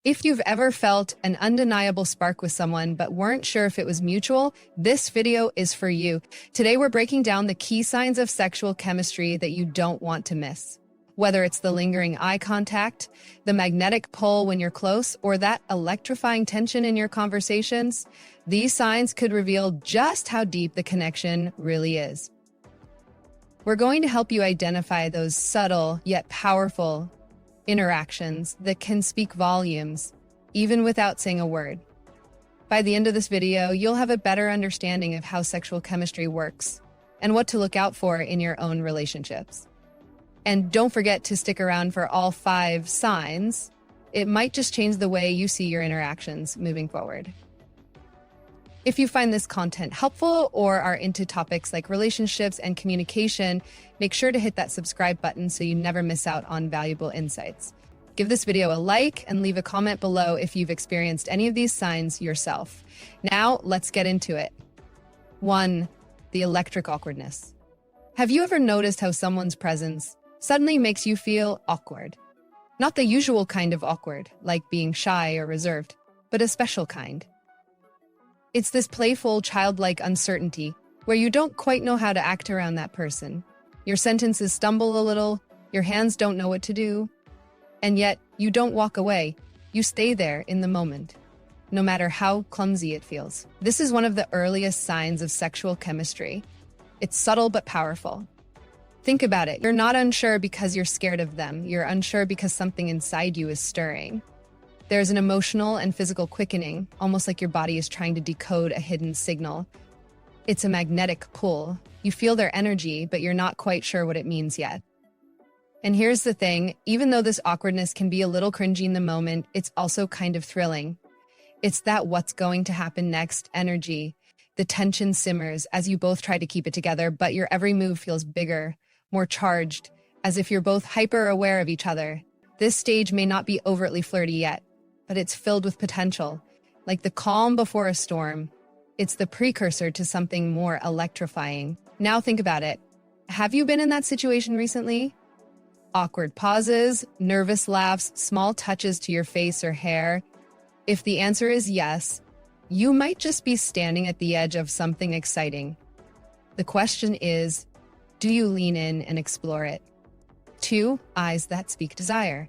If you've ever felt an undeniable spark with someone but weren't sure if it was mutual, this video is for you. Today we're breaking down the key signs of sexual chemistry that you don't want to miss. Whether it's the lingering eye contact, the magnetic pull when you're close, or that electrifying tension in your conversations, these signs could reveal just how deep the connection really is. We're going to help you identify those subtle yet powerful interactions that can speak volumes, even without saying a word. By the end of this video, you'll have a better understanding of how sexual chemistry works and what to look out for in your own relationships. And don't forget to stick around for all 5 signs. It might just change the way you see your interactions moving forward. If you find this content helpful or are into topics like relationships and communication, make sure to hit that subscribe button so you never miss out on valuable insights. Give this video a like and leave a comment below if you've experienced any of these signs yourself. Now, let's get into it. 1. The electric awkwardness. Have you ever noticed how someone's presence suddenly makes you feel awkward? Not the usual kind of awkward, like being shy or reserved, but a special kind. It's this playful, childlike uncertainty where you don't quite know how to act around that person. Your sentences stumble a little, your hands don't know what to do, and yet you don't walk away. You stay there in the moment, no matter how clumsy it feels. This is one of the earliest signs of sexual chemistry. It's subtle but powerful. Think about it. You're not unsure because you're scared of them. You're unsure because something inside you is stirring. There's an emotional and physical quickening, almost like your body is trying to decode a hidden signal. It's a magnetic pull. You feel their energy, but you're not quite sure what it means yet. And here's the thing, even though this awkwardness can be a little cringy in the moment, it's also kind of thrilling. It's that what's going to happen next energy. The tension simmers as you both try to keep it together, but your every move feels bigger, more charged, as if you're both hyper-aware of each other. This stage may not be overtly flirty yet, but it's filled with potential. Like the calm before a storm, it's the precursor to something more electrifying. Now think about it. Have you been in that situation recently? Awkward pauses, nervous laughs, small touches to your face or hair. If the answer is yes, you might just be standing at the edge of something exciting. The question is, do you lean in and explore it? 2. Eyes that speak desire.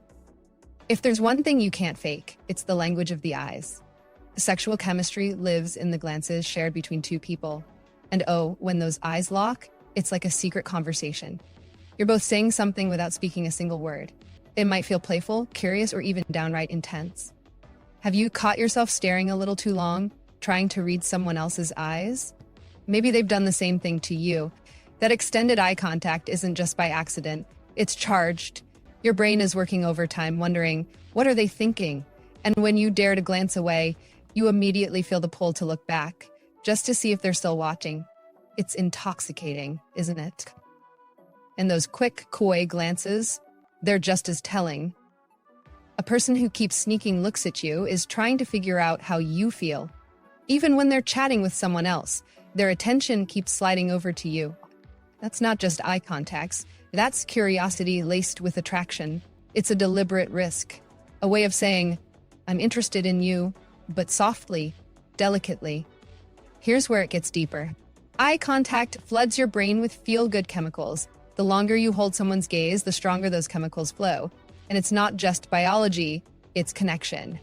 If there's one thing you can't fake, it's the language of the eyes. Sexual chemistry lives in the glances shared between 2 people. And when those eyes lock, it's like a secret conversation. You're both saying something without speaking a single word. It might feel playful, curious, or even downright intense. Have you caught yourself staring a little too long, trying to read someone else's eyes? Maybe they've done the same thing to you. That extended eye contact isn't just by accident. It's charged. Your brain is working overtime, wondering, what are they thinking? And when you dare to glance away, you immediately feel the pull to look back, just to see if they're still watching. It's intoxicating, isn't it? And those quick, coy glances, they're just as telling. A person who keeps sneaking looks at you is trying to figure out how you feel. Even when they're chatting with someone else, their attention keeps sliding over to you. That's not just eye contacts. That's curiosity laced with attraction. It's a deliberate risk, a way of saying, I'm interested in you, but softly, delicately. Here's where it gets deeper. Eye contact floods your brain with feel-good chemicals. The longer you hold someone's gaze, the stronger those chemicals flow. And it's not just biology, it's connection.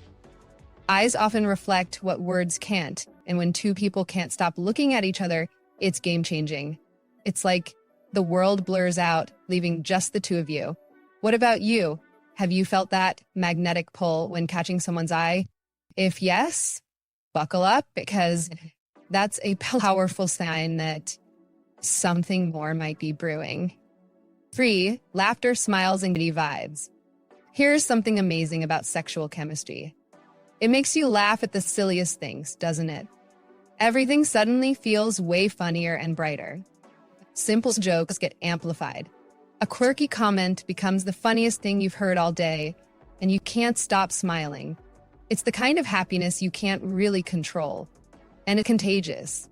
Eyes often reflect what words can't, and when 2 people can't stop looking at each other, it's game-changing. It's like the world blurs out, leaving just the 2 of you. What about you? Have you felt that magnetic pull when catching someone's eye? If yes, buckle up, because that's a powerful sign that something more might be brewing. 3. Laughter, smiles, and giddy vibes. Here's something amazing about sexual chemistry. It makes you laugh at the silliest things, doesn't it? Everything suddenly feels way funnier and brighter. Simple jokes get amplified. A quirky comment becomes the funniest thing you've heard all day, and you can't stop smiling. It's the kind of happiness you can't really control, and it's contagious.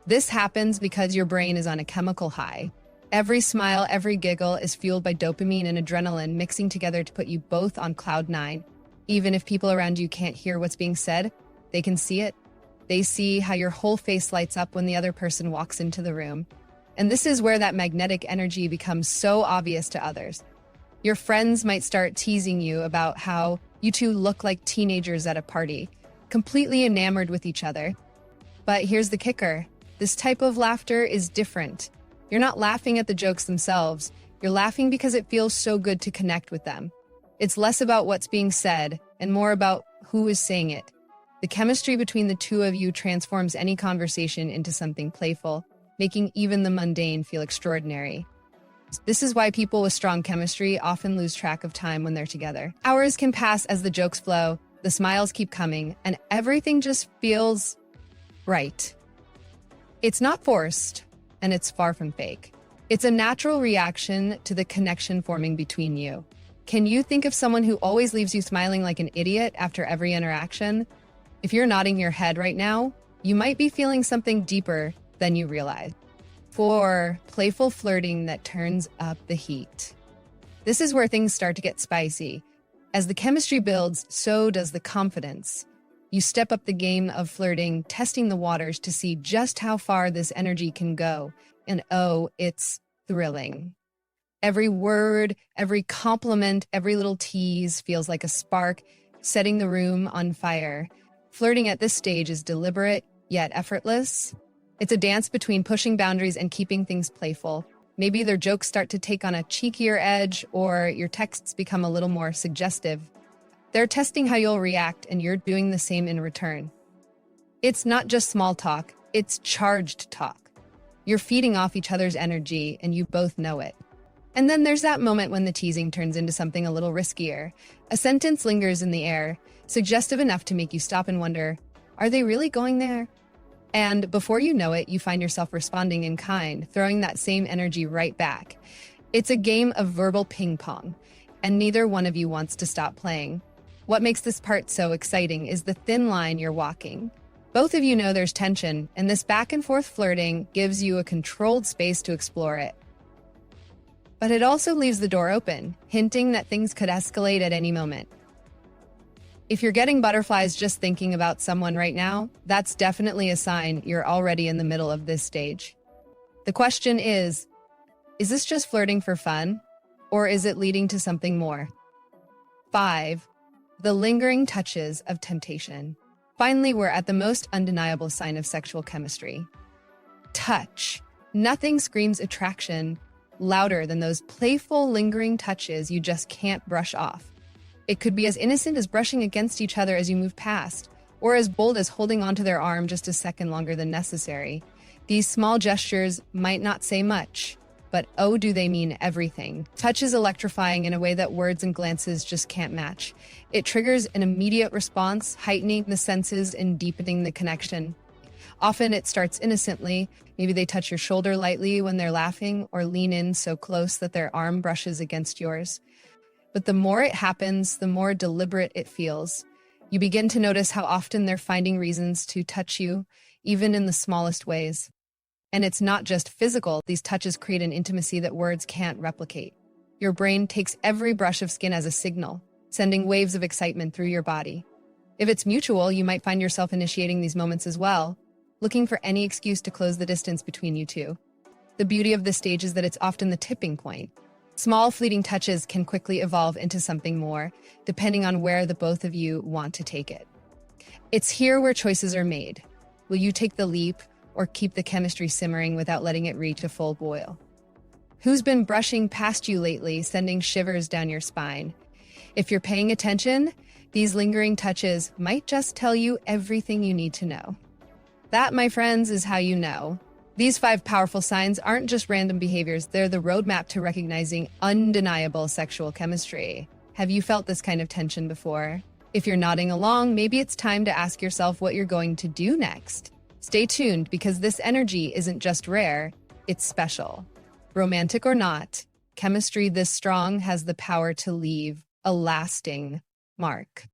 This happens because your brain is on a chemical high. Every smile, every giggle is fueled by dopamine and adrenaline mixing together to put you both on cloud 9. Even if people around you can't hear what's being said, they can see it. They see how your whole face lights up when the other person walks into the room. And this is where that magnetic energy becomes so obvious to others. Your friends might start teasing you about how you two look like teenagers at a party, completely enamored with each other. But here's the kicker. This type of laughter is different. You're not laughing at the jokes themselves. You're laughing because it feels so good to connect with them. It's less about what's being said and more about who is saying it. The chemistry between the two of you transforms any conversation into something playful, making even the mundane feel extraordinary. This is why people with strong chemistry often lose track of time when they're together. Hours can pass as the jokes flow, the smiles keep coming, and everything just feels right. It's not forced, and it's far from fake. It's a natural reaction to the connection forming between you. Can you think of someone who always leaves you smiling like an idiot after every interaction? If you're nodding your head right now, you might be feeling something deeper than you realize. 4. Playful flirting that turns up the heat. This is where things start to get spicy. As the chemistry builds, so does the confidence. You step up the game of flirting, testing the waters to see just how far this energy can go. And oh, it's thrilling. Every word, every compliment, every little tease feels like a spark, setting the room on fire. Flirting at this stage is deliberate, yet effortless. It's a dance between pushing boundaries and keeping things playful. Maybe their jokes start to take on a cheekier edge, or your texts become a little more suggestive. They're testing how you'll react, and you're doing the same in return. It's not just small talk, it's charged talk. You're feeding off each other's energy, and you both know it. And then there's that moment when the teasing turns into something a little riskier. A sentence lingers in the air, suggestive enough to make you stop and wonder, are they really going there? And before you know it, you find yourself responding in kind, throwing that same energy right back. It's a game of verbal ping pong, and neither one of you wants to stop playing. What makes this part so exciting is the thin line you're walking. Both of you know there's tension, and this back and forth flirting gives you a controlled space to explore it. But it also leaves the door open, hinting that things could escalate at any moment. If you're getting butterflies just thinking about someone right now, that's definitely a sign you're already in the middle of this stage. The question is this just flirting for fun, or is it leading to something more? 5. The lingering touches of temptation. Finally, we're at the most undeniable sign of sexual chemistry. Touch. Nothing screams attraction louder than those playful, lingering touches you just can't brush off. It could be as innocent as brushing against each other as you move past, or as bold as holding onto their arm just a second longer than necessary. These small gestures might not say much, but oh, do they mean everything. Touch is electrifying in a way that words and glances just can't match. It triggers an immediate response, heightening the senses and deepening the connection. Often it starts innocently. Maybe they touch your shoulder lightly when they're laughing, or lean in so close that their arm brushes against yours. But the more it happens, the more deliberate it feels. You begin to notice how often they're finding reasons to touch you, even in the smallest ways. And it's not just physical. These touches create an intimacy that words can't replicate. Your brain takes every brush of skin as a signal, sending waves of excitement through your body. If it's mutual, you might find yourself initiating these moments as well, looking for any excuse to close the distance between you two. The beauty of this stage is that it's often the tipping point. Small, fleeting touches can quickly evolve into something more, depending on where the both of you want to take it. It's here where choices are made. Will you take the leap or keep the chemistry simmering without letting it reach a full boil? Who's been brushing past you lately, sending shivers down your spine? If you're paying attention, these lingering touches might just tell you everything you need to know. That, my friends, is how you know. These 5 powerful signs aren't just random behaviors, they're the roadmap to recognizing undeniable sexual chemistry. Have you felt this kind of tension before? If you're nodding along, maybe it's time to ask yourself what you're going to do next. Stay tuned, because this energy isn't just rare, it's special. Romantic or not, chemistry this strong has the power to leave a lasting mark.